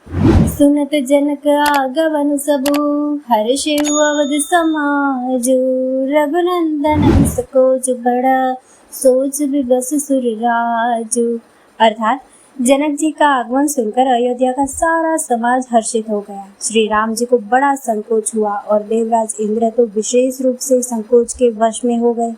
सुनत जनक आगवन सबु, हर्षे अवध समाजो। रघुनंदन सकोच बड़ा, सोच विबस सुर राजो। अर्थात जनक जी का आगमन सुनकर अयोध्या का सारा समाज हर्षित हो गया। श्री राम जी को बड़ा संकोच हुआ और देवराज इंद्र तो विशेष रूप से संकोच के वश में हो गए।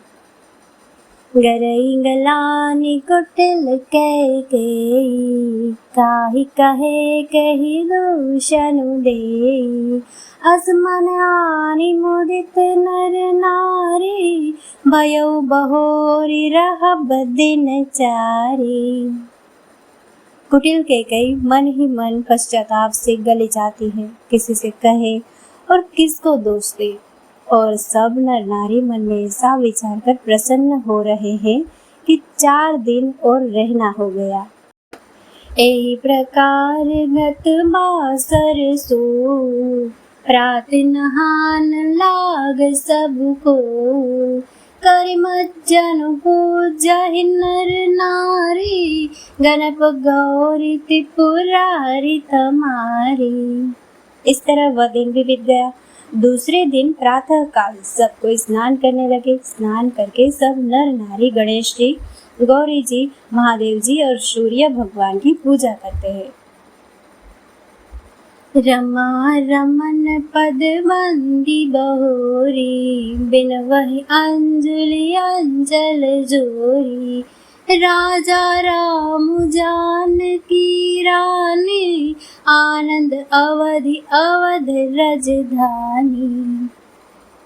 गरई गलानी कुटिल कैकेयी, काहि कहे कहि दूषनु देई। असमन आनी मुदित नर नारी, भयउ बहोरी रहब दिन चारी। कुटिल कैकेयी मन ही मन पश्चाताप से गले जाती है, किसी से कहे और किसको दोष दे। और सब नर नारी मन में ऐसा विचार कर प्रसन्न हो रहे हैं कि 4 दिन और रहना हो गया। एही प्रकार गत बासर सो, प्रात नहान लाग सबको। करि मज्जन पूजहि नर नारी, गणप गौरी त्रिपुरारी तमारी। इस तरह वह दिन भी बीत गया। दूसरे दिन प्रातः काल सब कोई स्नान करने लगे। स्नान करके सब नर नारी गणेश जी, गौरी जी, महादेव जी और सूर्य भगवान की पूजा करते हैं। रमा रमन पद बंदी बहोरी, बिन वही अंजलि अंजल जोरी। राजा राम जानकी रानी, आनंद अवधि अवध राजधानी।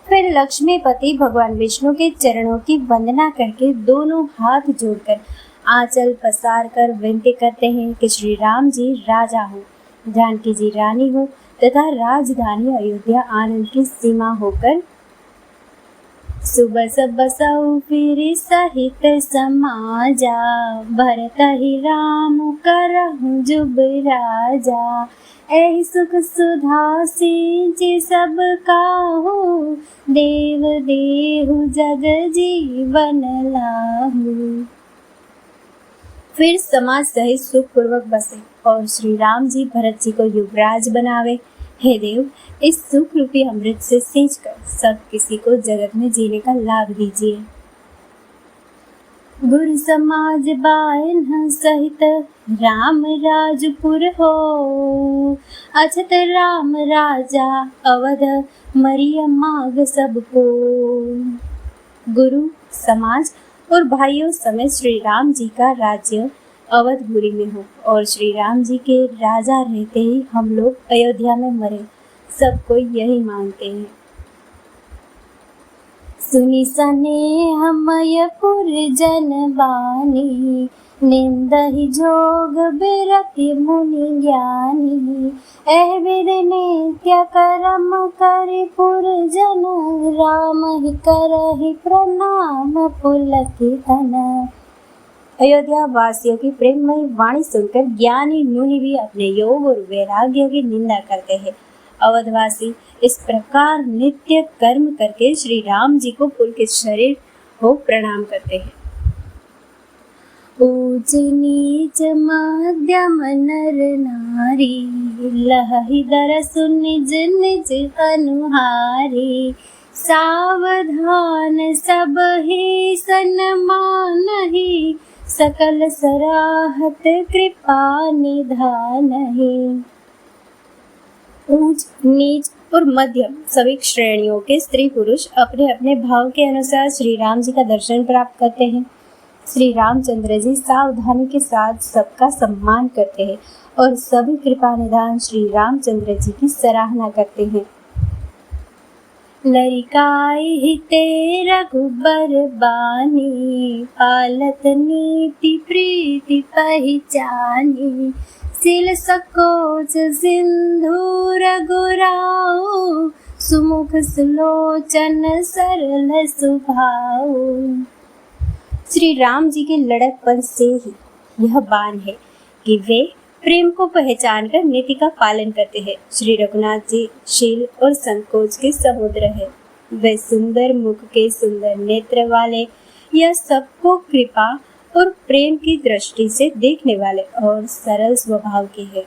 फिर लक्ष्मीपति भगवान विष्णु के चरणों की वंदना करके दोनों हाथ जोड़कर आंचल पसार कर विनती करते हैं कि श्री राम जी राजा हो, जानकी जी रानी हो तथा राजधानी अयोध्या आनंद की सीमा होकर सुबस बसऊ फिर सहित समाजा। भरत ही राम करहु जुब राजा, एहि सुख सुधा सिंचि सब काहू। देव देहु जग जीवन लाहू। फिर समाज सहित सुख पूर्वक बसे और श्री राम जी भरत जी को युवराज बनावे। हे देव, इस सुख रूपी अमृत से सींचकर सब किसी को जगत में जीने का लाभ दीजिए। गुरु समाज बायन सहित राम राजपुर हो, अछत राम राजा अवध मरिया माग सबको। गुरु समाज और भाइयों समेत श्री राम जी का राज्य अवधपुरी में हो और श्री राम जी के राजा रहते ही हम लोग अयोध्या में मरे, सब कोई यही मानते हैं। सुनी सनेह मयपुर जन बानी, निंदहि जोग बिरति मुनि ज्ञानी। एह विध नित्य करम करि पुर जन, राम ही करहि प्रणाम पुलकित तन। अयोध्या वासियों की प्रेममयी वाणी सुनकर ज्ञानी मुनि भी अपने योग और वैराग्य की निंदा करते हैं। अवधवासी इस प्रकार नित्य कर्म करके श्री राम जी को पुलकित शरीर हो प्रणाम करते हैं। ऊंच नीच मध्यम नर नारी, लहहि दरसु निज निज अनुहारी। सावधान सब ही सन्मानहि, सकल सराहत कृपा निधानहि। ऊंच नीच और मध्यम सभी श्रेणियों के स्त्री पुरुष अपने अपने भाव के अनुसार श्री राम जी का दर्शन प्राप्त करते हैं। श्री रामचंद्र जी सावधानी के साथ सबका सम्मान करते हैं और सभी कृपा निधान श्री रामचंद्र जी की सराहना करते हैं। लरिकाई हिते रघुबर बानी, पालत नीति प्रीति पहचानी। सिल सकोच सिंधु रघुराऊ, सुमुख सुलोचन सरल सुभाऊ। श्री राम जी के लड़कपन से ही यह बान है कि वे प्रेम को पहचान कर नीति का पालन करते हैं। श्री रघुनाथ जी शील और संकोच के समुद्र है। वे सुंदर मुख के सुंदर नेत्र वाले, यह सबको कृपा और प्रेम की दृष्टि से देखने वाले और सरल स्वभाव के हैं।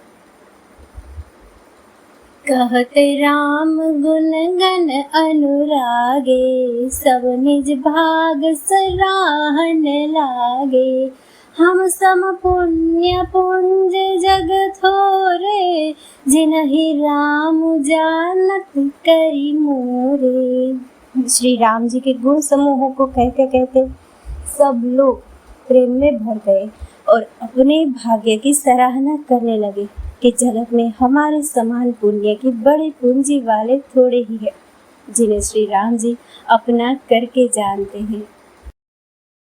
कहते राम गुण गण अनुरागे, सब निज भाग सराहन लागे। हम सम पुण्य पुंज जग थोरे, जिनहि राम जानत करि मोरे। श्री राम जी के गुण समूहों को कहते कहते सब लोग प्रेम में भर गए और अपने भाग्य की सराहना करने लगे कि जगत में हमारे समान पुण्य की बड़ी पूंजी वाले थोड़े ही है, जिन्हें श्री राम जी अपना करके जानते हैं।